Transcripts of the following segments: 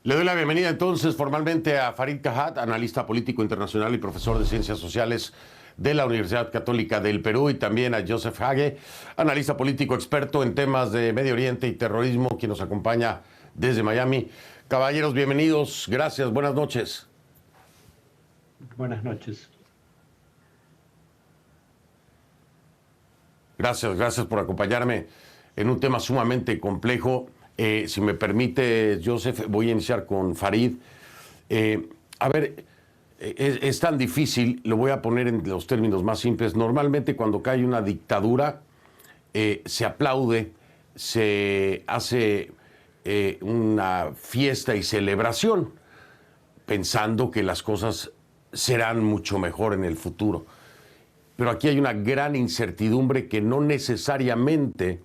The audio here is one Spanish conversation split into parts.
Le doy la bienvenida entonces formalmente a Farid Kahat, analista político internacional y profesor de Ciencias Sociales de la Universidad Católica del Perú, y también a Joseph Hage, analista político experto en temas de Medio Oriente y terrorismo, quien nos acompaña desde Miami. Caballeros, bienvenidos, gracias, buenas noches. Buenas noches. Gracias por acompañarme en un tema sumamente complejo. Si me permite, Joseph, voy a iniciar con Farid. Es tan difícil, lo voy a poner en los términos más simples. Normalmente cuando cae una dictadura, se aplaude, se hace una fiesta y celebración, pensando que las cosas serán mucho mejor en el futuro. Pero aquí hay una gran incertidumbre que no necesariamente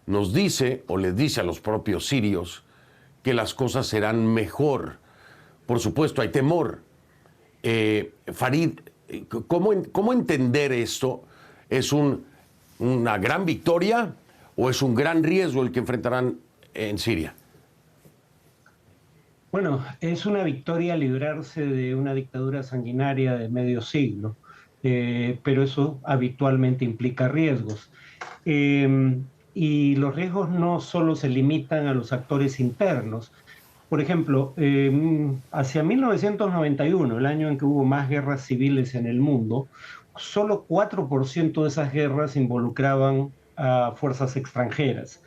nos dice o les dice a los propios sirios que las cosas serán mejor. Por supuesto, hay temor. Farid, ¿cómo entender esto? ¿Es una gran victoria o es un gran riesgo el que enfrentarán en Siria? Bueno, es una victoria librarse de una dictadura sanguinaria de medio siglo, pero eso habitualmente implica riesgos. Eh, y los riesgos no solo se limitan a los actores internos. Por ejemplo, hacia 1991, el año en que hubo más guerras civiles en el mundo, solo 4% de esas guerras involucraban a fuerzas extranjeras.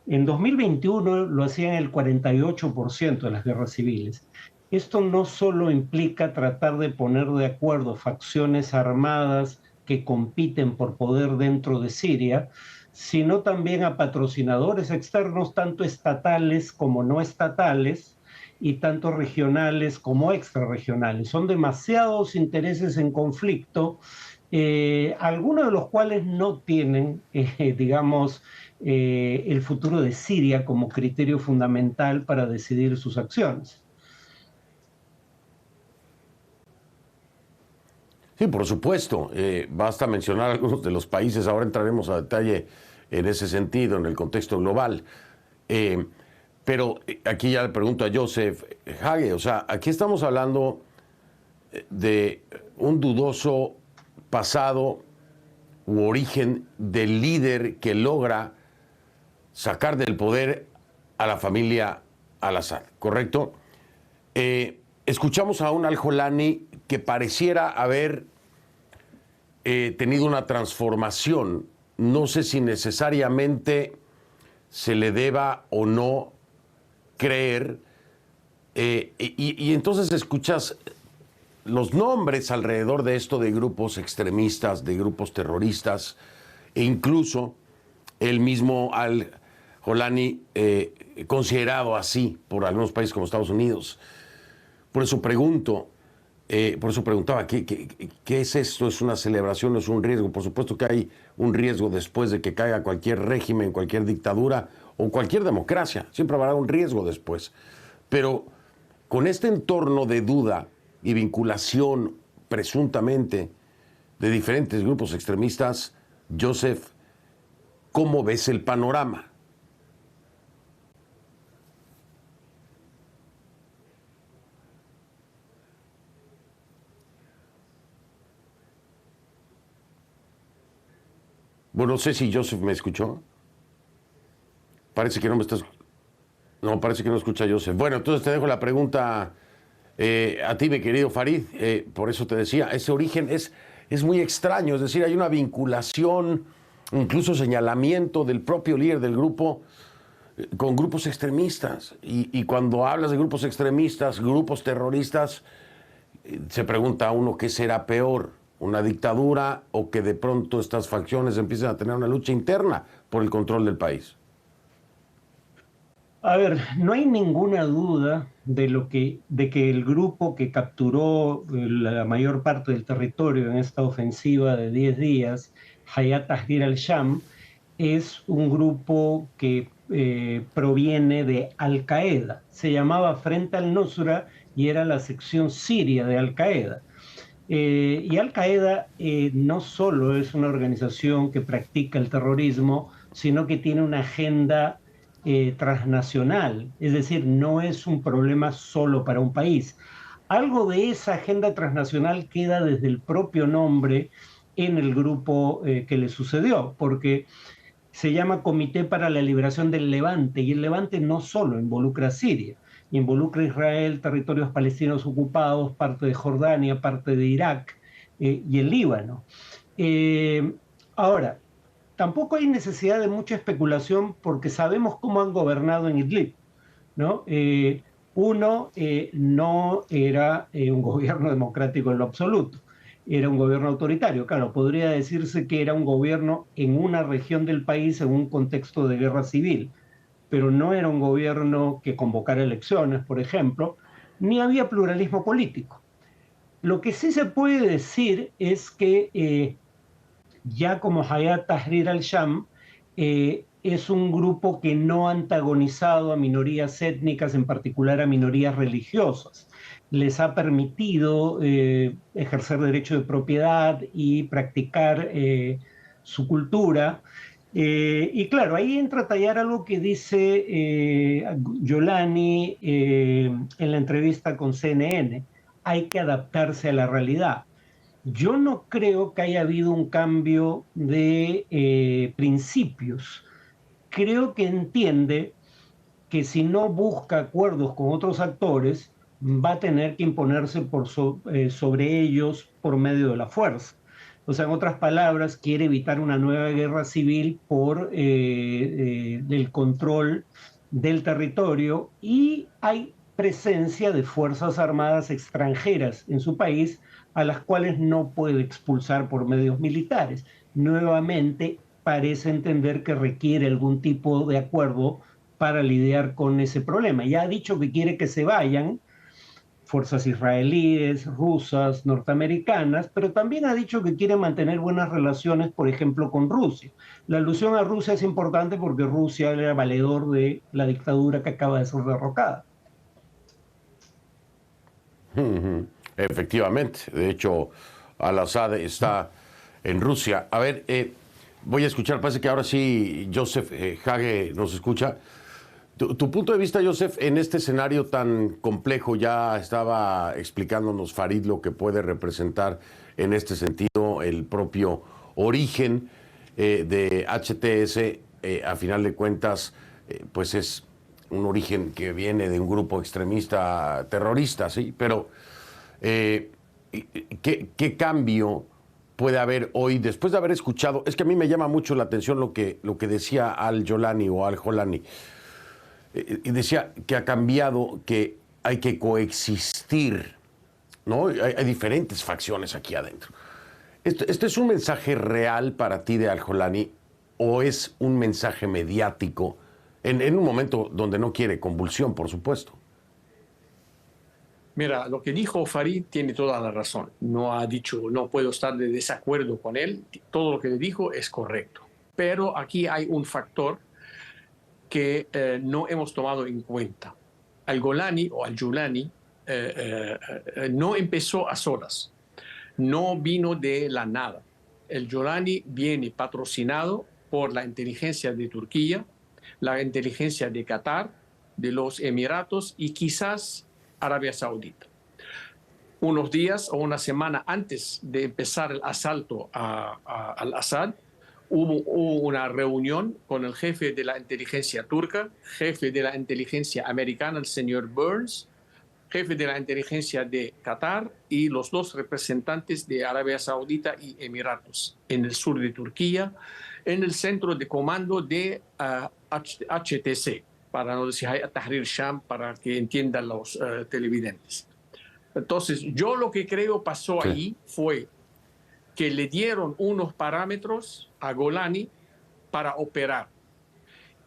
En 2021 lo hacían el 48% de las guerras civiles. Esto no solo implica tratar de poner de acuerdo facciones armadas que compiten por poder dentro de Siria, sino también a patrocinadores externos, tanto estatales como no estatales, y tanto regionales como extrarregionales. Son demasiados intereses en conflicto, algunos de los cuales no tienen, digamos, el futuro de Siria como criterio fundamental para decidir sus acciones. Sí, por supuesto. Basta mencionar algunos de los países. Ahora entraremos a detalle en ese sentido, en el contexto global. Pero aquí ya le pregunto a Joseph Hage, o sea, aquí estamos hablando de un dudoso pasado u origen del líder que logra sacar del poder a la familia al-Assad, ¿correcto? Escuchamos a un al-Jolani que pareciera haber tenido una transformación. No sé si necesariamente se le deba o no creer. Y entonces escuchas los nombres alrededor de esto de grupos extremistas, de grupos terroristas, e incluso el mismo al-Jolani considerado así por algunos países como Estados Unidos. Por eso preguntaba, ¿qué es esto? ¿Es una celebración? ¿Es un riesgo? Por supuesto que hay un riesgo después de que caiga cualquier régimen, cualquier dictadura o cualquier democracia. Siempre habrá un riesgo después. Pero con este entorno de duda y vinculación presuntamente de diferentes grupos extremistas, Joseph, ¿cómo ves el panorama? Bueno, no sé si Joseph me escuchó. Parece que no me estás... No, parece que no escucha a Joseph. Bueno, entonces te dejo la pregunta a ti, mi querido Farid. Por eso te decía, ese origen es muy extraño. Es decir, hay una vinculación, incluso señalamiento del propio líder del grupo con grupos extremistas. Y cuando hablas de grupos extremistas, grupos terroristas, se pregunta a uno qué será peor, una dictadura o que de pronto estas facciones empiecen a tener una lucha interna por el control del país. A ver, no hay ninguna duda de que el grupo que capturó la mayor parte del territorio en esta ofensiva de 10 días, Hayat Tahrir al-Sham, es un grupo que proviene de Al-Qaeda. Se llamaba Frente al-Nusra y era la sección siria de Al-Qaeda. Y Al-Qaeda no solo es una organización que practica el terrorismo, sino que tiene una agenda transnacional, es decir, no es un problema solo para un país. Algo de esa agenda transnacional queda desde el propio nombre en el grupo que le sucedió, porque se llama Comité para la Liberación del Levante, y el Levante no solo involucra a Siria, involucra a Israel, territorios palestinos ocupados, parte de Jordania, parte de Irak y el Líbano. Eh, Ahora, tampoco hay necesidad de mucha especulación porque sabemos cómo han gobernado en Idlib, ¿no? No era un gobierno democrático en lo absoluto, era un gobierno autoritario. Claro, podría decirse que era un gobierno en una región del país en un contexto de guerra civil, pero no era un gobierno que convocara elecciones, por ejemplo, ni había pluralismo político. Lo que sí se puede decir es que ya como Hayat Tahrir al-Sham, es un grupo que no ha antagonizado a minorías étnicas, en particular a minorías religiosas. Les ha permitido ejercer derecho de propiedad y practicar su cultura. Y claro, ahí entra a tallar algo que dice Yolani en la entrevista con CNN. Hay que adaptarse a la realidad. Yo no creo que haya habido un cambio de principios. Creo que entiende que si no busca acuerdos con otros actores, va a tener que imponerse sobre ellos por medio de la fuerza. O sea, en otras palabras, quiere evitar una nueva guerra civil por el control del territorio, y hay presencia de fuerzas armadas extranjeras en su país a las cuales no puede expulsar por medios militares. Nuevamente, parece entender que requiere algún tipo de acuerdo para lidiar con ese problema. Ya ha dicho que quiere que se vayan fuerzas israelíes, rusas, norteamericanas, pero también ha dicho que quiere mantener buenas relaciones, por ejemplo, con Rusia. La alusión a Rusia es importante porque Rusia era valedor de la dictadura que acaba de ser derrocada. Efectivamente, de hecho, Al-Assad está en Rusia. A ver, voy a escuchar, parece que ahora sí Joseph Hage nos escucha. Tu punto de vista, Joseph, en este escenario tan complejo, ya estaba explicándonos Farid lo que puede representar en este sentido el propio origen de HTS, a final de cuentas, pues es un origen que viene de un grupo extremista terrorista, ¿sí? Pero, ¿qué cambio puede haber hoy, después de haber escuchado? Es que a mí me llama mucho la atención lo que decía Al-Jolani o Al-Jolani. Y decía que ha cambiado, que hay que coexistir, ¿no? Hay diferentes facciones aquí adentro. ¿Este es un mensaje real para ti de Al-Jolani o es un mensaje mediático en un momento donde no quiere convulsión, por supuesto? Mira, lo que dijo Farid tiene toda la razón. No ha dicho, no puedo estar de desacuerdo con él. Todo lo que le dijo es correcto. Pero aquí hay un factor que no hemos tomado en cuenta. Al-Golani o Al-Julani no empezó a solas, no vino de la nada. El Jolani viene patrocinado por la inteligencia de Turquía, la inteligencia de Qatar, de los Emiratos y quizás Arabia Saudita. Unos días o una semana antes de empezar el asalto al-Assad, hubo una reunión con el jefe de la inteligencia turca, jefe de la inteligencia americana, el señor Burns, jefe de la inteligencia de Qatar y los dos representantes de Arabia Saudita y Emiratos en el sur de Turquía, en el centro de comando de HTC, para no decir Tahrir Sham, para que entiendan los televidentes. Entonces, yo lo que creo pasó ahí fue que le dieron unos parámetros a Golani para operar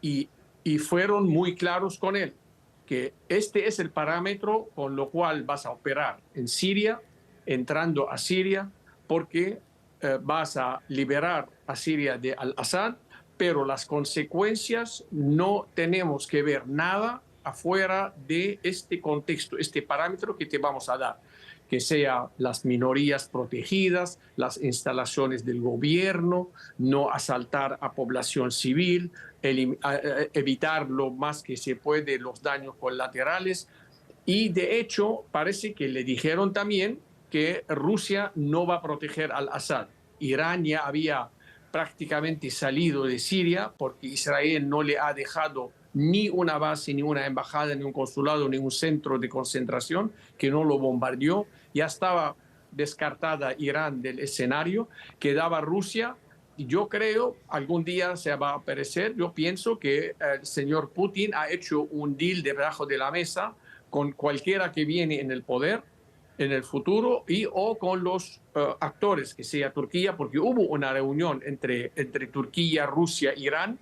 y fueron muy claros con él, que este es el parámetro con lo cual vas a operar en Siria, entrando a Siria, porque vas a liberar a Siria de Al-Assad, pero las consecuencias no tenemos que ver nada afuera de este contexto, este parámetro que te vamos a dar. que sea las minorías protegidas, las instalaciones del gobierno, no asaltar a población civil, evitar lo más que se puede los daños colaterales. Y de hecho, parece que le dijeron también que Rusia no va a proteger al Assad. Irán ya había prácticamente salido de Siria porque Israel no le ha dejado ni una base, ni una embajada, ni un consulado, ni un centro de concentración, que no lo bombardeó. Ya estaba descartada Irán del escenario, quedaba Rusia. Y yo creo, algún día se va a aparecer, yo pienso que el señor Putin ha hecho un deal debajo de la mesa con cualquiera que viene en el poder en el futuro y o con los actores, que sea Turquía, porque hubo una reunión entre Turquía, Rusia, Irán,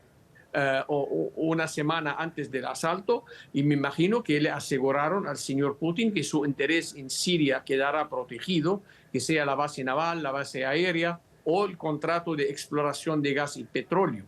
una semana antes del asalto, y me imagino que le aseguraron al señor Putin que su interés en Siria quedará protegido, que sea la base naval, la base aérea o el contrato de exploración de gas y petróleo.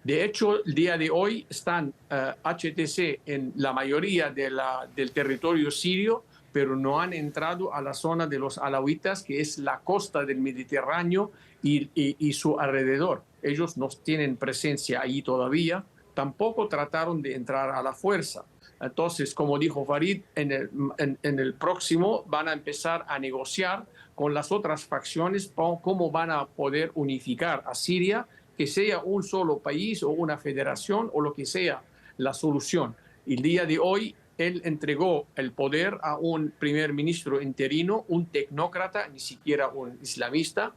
De hecho, el día de hoy están HTC en la mayoría del territorio sirio, pero no han entrado a la zona de los alawitas, que es la costa del Mediterráneo y su alrededor. Ellos no tienen presencia allí todavía, tampoco trataron de entrar a la fuerza. Entonces, como dijo Farid, en el próximo van a empezar a negociar con las otras facciones cómo van a poder unificar a Siria, que sea un solo país o una federación o lo que sea la solución. El día de hoy, él entregó el poder a un primer ministro interino, un tecnócrata, ni siquiera un islamista,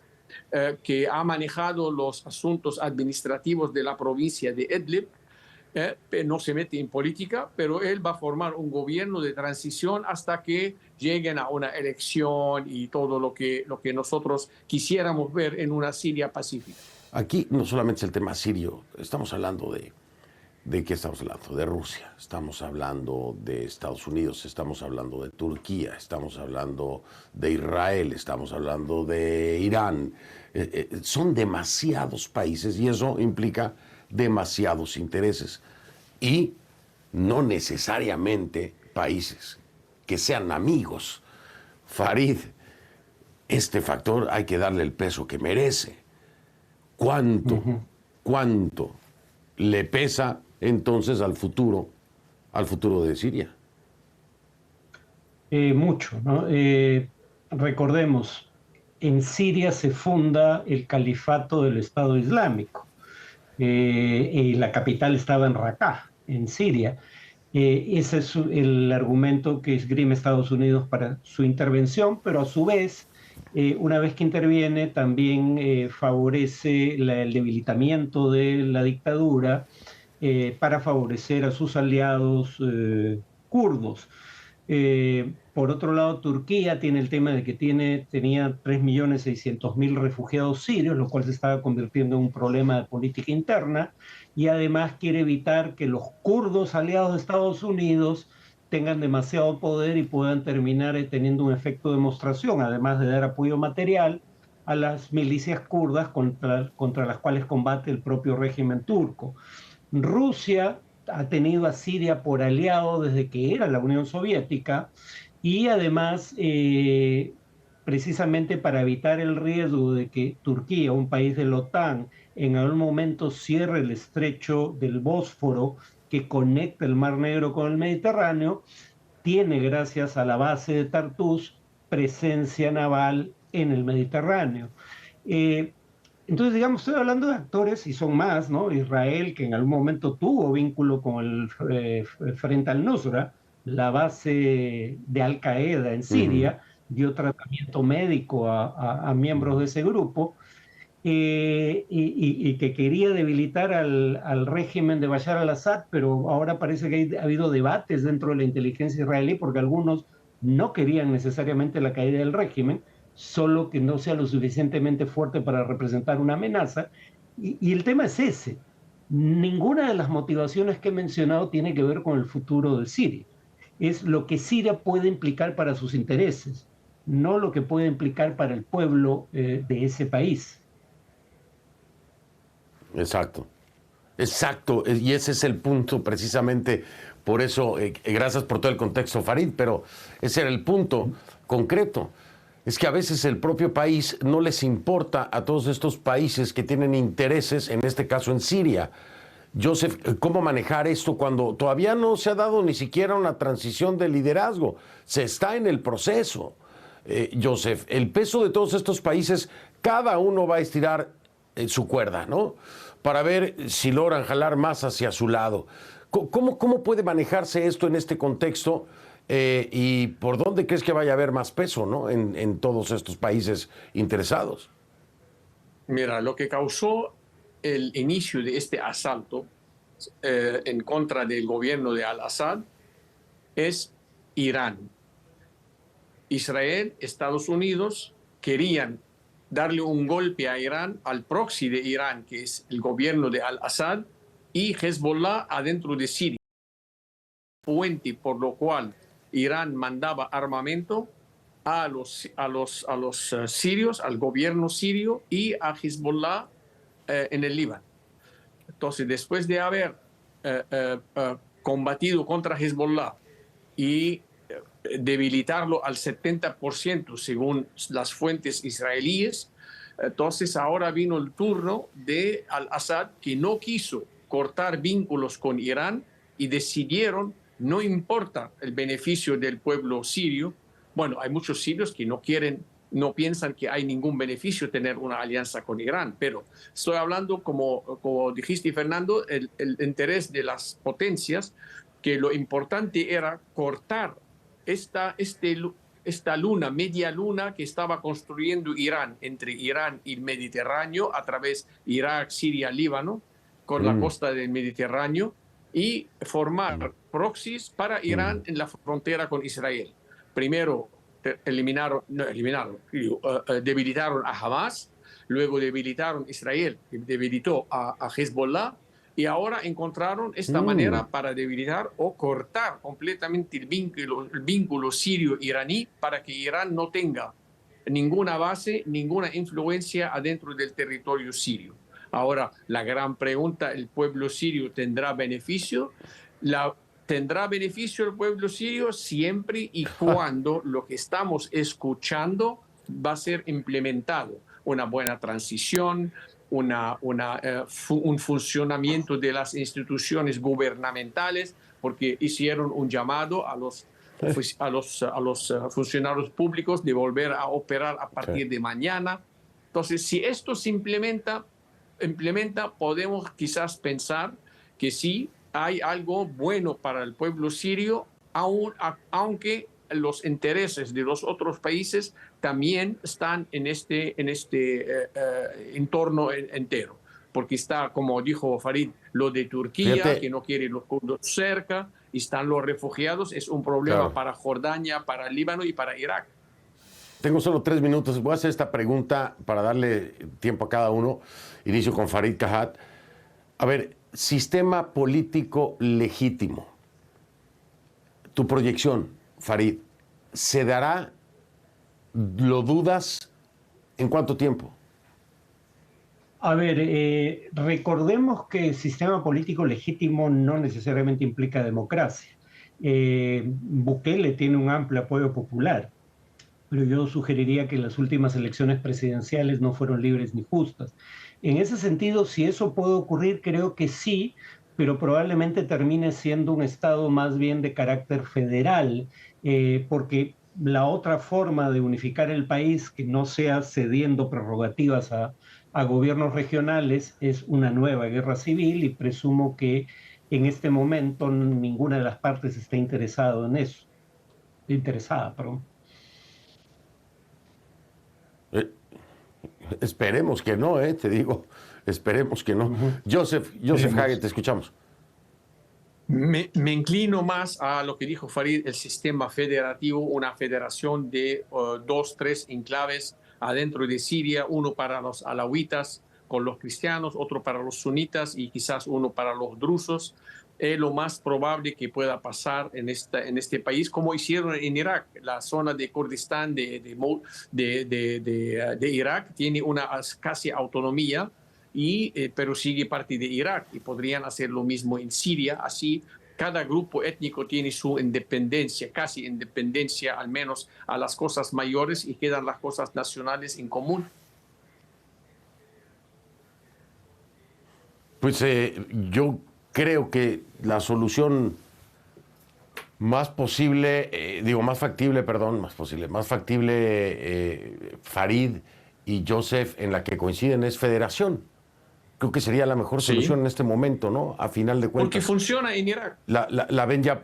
que ha manejado los asuntos administrativos de la provincia de Idlib. No se mete en política, pero él va a formar un gobierno de transición hasta que lleguen a una elección y todo lo que nosotros quisiéramos ver en una Siria pacífica. Aquí no solamente es el tema sirio, estamos hablando ¿de qué estamos hablando? De Rusia, estamos hablando de Estados Unidos, estamos hablando de Turquía, estamos hablando de Israel, estamos hablando de Irán. Son demasiados países y eso implica demasiados intereses. Y no necesariamente países que sean amigos. Farid, este factor hay que darle el peso que merece. ¿Cuánto le pesa entonces al futuro de Siria? Mucho, ¿no? Recordemos, en Siria se funda el califato del Estado Islámico. Y la capital estaba en Raqqa, en Siria. Ese es el argumento que esgrime Estados Unidos para su intervención, pero a su vez, una vez que interviene, también favorece el debilitamiento de la dictadura para favorecer a sus aliados kurdos. Por otro lado, Turquía tiene el tema de que tenía 3.600.000 refugiados sirios, lo cual se estaba convirtiendo en un problema de política interna, y además quiere evitar que los kurdos aliados de Estados Unidos tengan demasiado poder y puedan terminar teniendo un efecto de demostración, además de dar apoyo material a las milicias kurdas contra las cuales combate el propio régimen turco. Rusia ha tenido a Siria por aliado desde que era la Unión Soviética y además, precisamente para evitar el riesgo de que Turquía, un país de la OTAN, en algún momento cierre el estrecho del Bósforo que conecta el Mar Negro con el Mediterráneo, tiene, gracias a la base de Tartus, presencia naval en el Mediterráneo. Entonces, digamos, estoy hablando de actores, y son más, ¿no? Israel, que en algún momento tuvo vínculo con el Frente al-Nusra, la base de Al-Qaeda en Siria, dio tratamiento médico a miembros de ese grupo, y que quería debilitar al régimen de Bashar al-Assad, pero ahora parece que ha habido debates dentro de la inteligencia israelí, porque algunos no querían necesariamente la caída del régimen, solo que no sea lo suficientemente fuerte para representar una amenaza. Y el tema es ese. Ninguna de las motivaciones que he mencionado tiene que ver con el futuro de Siria. Es lo que Siria puede implicar para sus intereses, no lo que puede implicar para el pueblo de ese país. Exacto. Y ese es el punto precisamente Por eso, gracias por todo el contexto, Farid, pero ese era el punto concreto. Es que a veces el propio país no les importa a todos estos países que tienen intereses, en este caso en Siria. Joseph, ¿cómo manejar esto cuando todavía no se ha dado ni siquiera una transición de liderazgo? Se está en el proceso. Joseph, el peso de todos estos países, cada uno va a estirar su cuerda, ¿no? Para ver si logran jalar más hacia su lado. ¿Cómo puede manejarse esto en este contexto y por dónde crees que vaya a haber más peso, ¿no? en todos estos países interesados? Mira, lo que causó el inicio de este asalto en contra del gobierno de Al-Assad es Irán. Israel, Estados Unidos querían darle un golpe a Irán, al proxy de Irán, que es el gobierno de Al-Assad, y Hezbollah adentro de Siria. Fuente por lo cual Irán mandaba armamento a los sirios, al gobierno sirio y a Hezbollah en el Líbano. Entonces, después de haber combatido contra Hezbollah y debilitarlo al 70% según las fuentes israelíes, entonces ahora vino el turno de Al-Assad, que no quiso cortar vínculos con Irán y decidieron, no importa el beneficio del pueblo sirio. Bueno, hay muchos sirios que no piensan que hay ningún beneficio tener una alianza con Irán, pero estoy hablando, como dijiste, Fernando, el interés de las potencias, que lo importante era cortar esta luna, media luna que estaba construyendo Irán entre Irán y el Mediterráneo a través de Irak, Siria, Líbano, con la costa del Mediterráneo, y formar proxies para Irán en la frontera con Israel. Primero debilitaron a Hamas, luego debilitaron a Israel, debilitó a Hezbollah, y ahora encontraron esta manera para debilitar o cortar completamente el vínculo sirio-iraní para que Irán no tenga ninguna base, ninguna influencia adentro del territorio sirio. Ahora, la gran pregunta, ¿el pueblo sirio tendrá beneficio? Tendrá beneficio el pueblo sirio siempre y cuando lo que estamos escuchando va a ser implementado. Una buena transición, un funcionamiento de las instituciones gubernamentales, porque hicieron un llamado a los funcionarios públicos de volver a operar a partir de mañana. Entonces, si esto se implementa, podemos quizás pensar que sí hay algo bueno para el pueblo sirio, aunque los intereses de los otros países también están en este entorno entero. Porque está, como dijo Farid, lo de Turquía, fíjate, que no quiere los kurdos cerca, y están los refugiados, es un problema, claro, para Jordania, para Líbano y para Irak. Tengo solo 3 minutos. Voy a hacer esta pregunta para darle tiempo a cada uno. Inicio con Farid Kahat. A ver, sistema político legítimo. Tu proyección, Farid, ¿se dará? ¿Lo dudas? ¿En cuánto tiempo? A ver, recordemos que el sistema político legítimo no necesariamente implica democracia. Bukele tiene un amplio apoyo popular, pero yo sugeriría que las últimas elecciones presidenciales no fueron libres ni justas. En ese sentido, si eso puede ocurrir, creo que sí, pero probablemente termine siendo un Estado más bien de carácter federal, porque la otra forma de unificar el país, que no sea cediendo prerrogativas a gobiernos regionales, es una nueva guerra civil, y presumo que en este momento ninguna de las partes está interesada en eso. Perdón. Esperemos que no, te digo, esperemos que no. Joseph Haggett, te escuchamos. Me inclino más a lo que dijo Farid, el sistema federativo, una federación de 2, 3 enclaves adentro de Siria, uno para los alawitas con los cristianos, otro para los sunitas y quizás uno para los drusos. Es lo más probable que pueda pasar en este país, como hicieron en Irak. La zona de Kurdistán de Irak tiene una casi autonomía, pero sigue parte de Irak, y podrían hacer lo mismo en Siria. Así cada grupo étnico tiene su independencia, casi independencia al menos a las cosas mayores, y quedan las cosas nacionales en común. Pues yo creo que la solución más posible, más factible, Farid y Joseph, en la que coinciden, es federación. Creo que sería la mejor solución en este momento, ¿no? A final de cuentas. Porque funciona en Irak. La ven ya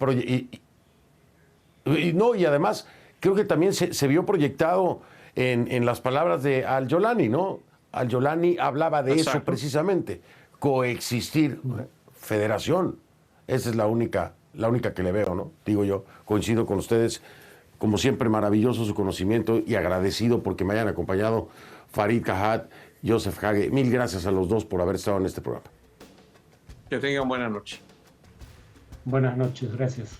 y además creo que también se vio proyectado en las palabras de Al-Jolani, ¿no? Al-Jolani hablaba de Exacto. eso precisamente, coexistir, federación. Esa es la única que le veo, ¿no? Digo yo, coincido con ustedes, como siempre, maravilloso su conocimiento y agradecido porque me hayan acompañado Farid Kahat, Joseph Hage. Mil gracias a los dos por haber estado en este programa. Que tengan buena noche. Buenas noches, gracias.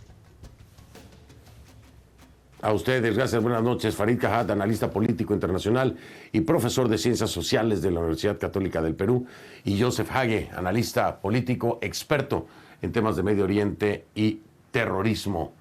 A ustedes, gracias, buenas noches. Farid Kahat, analista político internacional y profesor de Ciencias Sociales de la Universidad Católica del Perú. Y Joseph Hage, analista político, experto en temas de Medio Oriente y terrorismo.